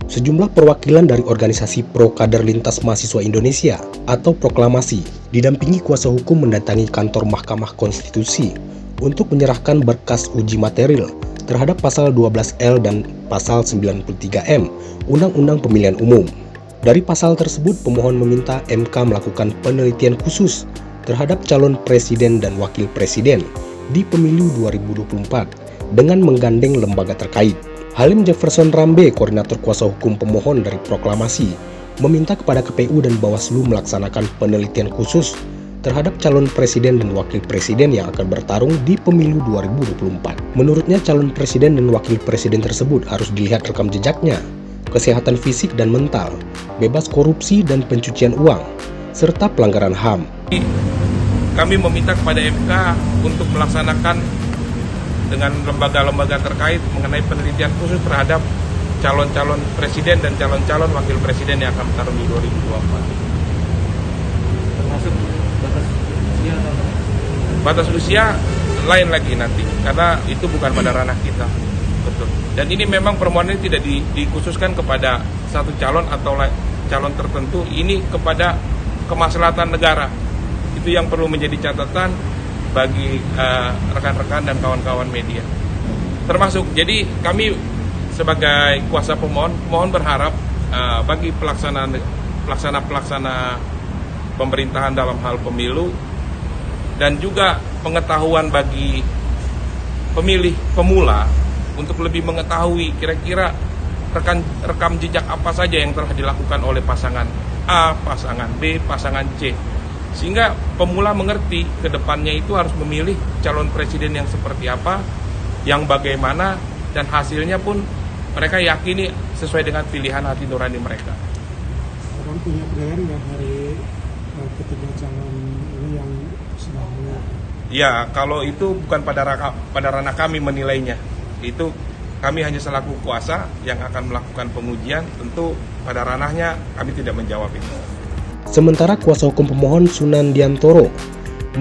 Sejumlah perwakilan dari organisasi Pro Kader Lintas Mahasiswa Indonesia atau Proklamasi didampingi kuasa hukum mendatangi kantor Mahkamah Konstitusi untuk menyerahkan berkas uji material terhadap pasal 12L dan pasal 93M Undang-Undang Pemilihan Umum. Dari pasal tersebut, pemohon meminta MK melakukan penelitian khusus terhadap calon presiden dan wakil presiden di pemilu 2024 dengan menggandeng lembaga terkait. Halim Jefferson Rambe, koordinator kuasa hukum pemohon dari Proklamasi, meminta kepada KPU dan Bawaslu melaksanakan penelitian khusus terhadap calon presiden dan wakil presiden yang akan bertarung di pemilu 2024. Menurutnya, calon presiden dan wakil presiden tersebut harus dilihat rekam jejaknya, kesehatan fisik dan mental, bebas korupsi dan pencucian uang, serta pelanggaran HAM. Kami meminta kepada MK untuk melaksanakan dengan lembaga-lembaga terkait mengenai penelitian khusus terhadap calon-calon presiden dan calon-calon wakil presiden yang akan bertarung di 2024. Termasuk batas usia atau apa? Batas usia lain lagi nanti, karena itu bukan pada ranah kita. Betul. Dan ini memang permohonan ini tidak dikhususkan kepada satu calon atau calon tertentu, ini kepada kemaslahatan negara. Itu yang perlu menjadi catatan bagi rekan-rekan dan kawan-kawan media. Termasuk, jadi kami sebagai kuasa pemohon berharap bagi pelaksana pemerintahan dalam hal pemilu dan juga pengetahuan bagi pemilih pemula untuk lebih mengetahui kira-kira rekam jejak apa saja yang telah dilakukan oleh pasangan A, pasangan B, pasangan C. Sehingga pemula mengerti ke depannya itu harus memilih calon presiden yang seperti apa, yang bagaimana, dan hasilnya pun mereka yakini sesuai dengan pilihan hati nurani mereka. Orang punya penilaian nggak dari ketiga calon ini yang sedang Ya, kalau itu bukan pada ranah kami menilainya. Itu kami hanya selaku kuasa yang akan melakukan pengujian, tentu pada ranahnya kami tidak menjawab itu. Sementara kuasa hukum pemohon Sunan Diantoro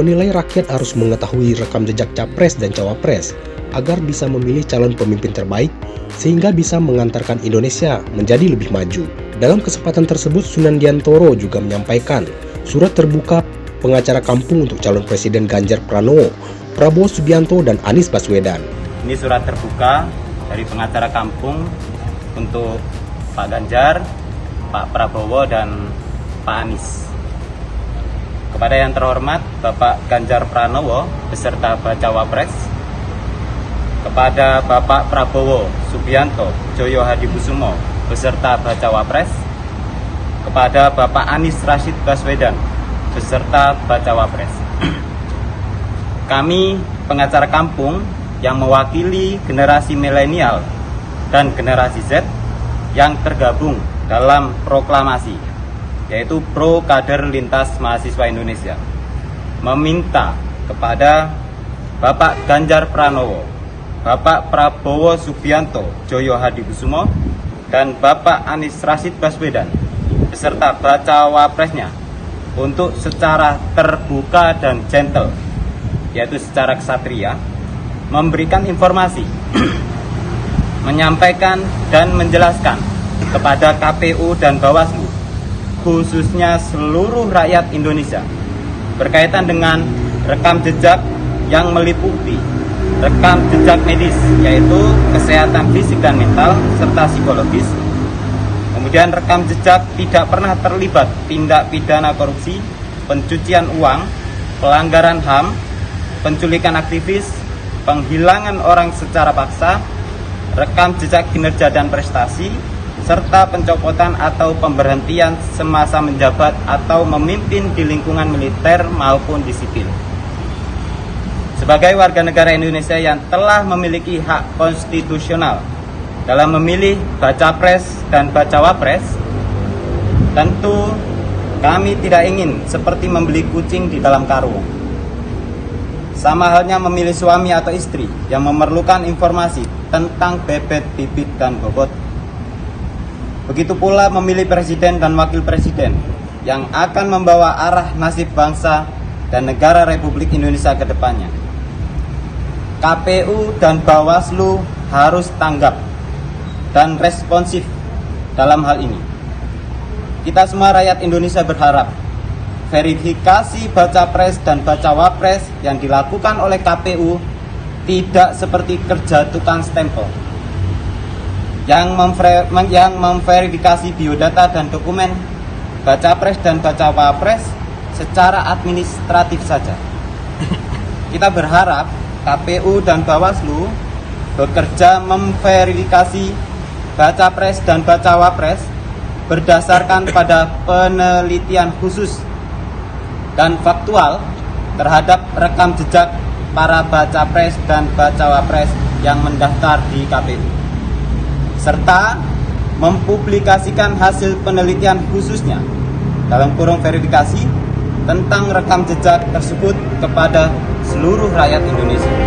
menilai rakyat harus mengetahui rekam jejak capres dan cawapres agar bisa memilih calon pemimpin terbaik sehingga bisa mengantarkan Indonesia menjadi lebih maju. Dalam kesempatan tersebut, Sunan Diantoro juga menyampaikan surat terbuka pengacara kampung untuk calon presiden Ganjar Pranowo, Prabowo Subianto, dan Anies Baswedan. Ini surat terbuka dari pengacara kampung untuk Pak Ganjar, Pak Prabowo, dan Pak Anies. Kepada yang terhormat Bapak Ganjar Pranowo beserta Bacawa Pres, kepada Bapak Prabowo Subianto Joyo Hadibusumo beserta Bacawa Pres, kepada Bapak Anies Rashid Baswedan beserta Bacawa Pres. Kami pengacara kampung yang mewakili generasi milenial dan generasi Z yang tergabung dalam proklamasi, yaitu Pro Kader Lintas Mahasiswa Indonesia, meminta kepada Bapak Ganjar Pranowo, Bapak Prabowo Subianto Joyo Hadibusumo, dan Bapak Anies Rashid Baswedan beserta Bacawa Presnya untuk secara terbuka dan gentle, yaitu secara ksatria, memberikan informasi, menyampaikan dan menjelaskan kepada KPU dan Bawaslu, khususnya seluruh rakyat Indonesia, berkaitan dengan rekam jejak yang meliputi rekam jejak medis, yaitu kesehatan fisik dan mental serta psikologis. Kemudian rekam jejak tidak pernah terlibat tindak pidana korupsi, pencucian uang, pelanggaran HAM, penculikan aktivis, penghilangan orang secara paksa, rekam jejak kinerja dan prestasi, serta pencopotan atau pemberhentian semasa menjabat atau memimpin di lingkungan militer maupun di sipil. Sebagai warga negara Indonesia yang telah memiliki hak konstitusional dalam memilih baca pres dan bacawa pres, tentu kami tidak ingin seperti membeli kucing di dalam karung. Sama halnya memilih suami atau istri yang memerlukan informasi tentang bebet, bibit, dan bobot. Begitu pula memilih presiden dan wakil presiden yang akan membawa arah nasib bangsa dan negara Republik Indonesia ke depannya. KPU dan Bawaslu harus tanggap dan responsif dalam hal ini. Kita semua rakyat Indonesia berharap verifikasi baca pres dan baca wapres yang dilakukan oleh KPU tidak seperti kerja tukang stempel yang memverifikasi biodata dan dokumen baca pres dan baca wapres secara administratif saja. Kita berharap KPU dan Bawaslu bekerja memverifikasi baca pres dan baca wapres berdasarkan pada penelitian khusus dan faktual terhadap rekam jejak para baca pres dan baca wapres yang mendaftar di KPU, serta mempublikasikan hasil penelitian khususnya dalam kurung verifikasi tentang rekam jejak tersebut kepada seluruh rakyat Indonesia.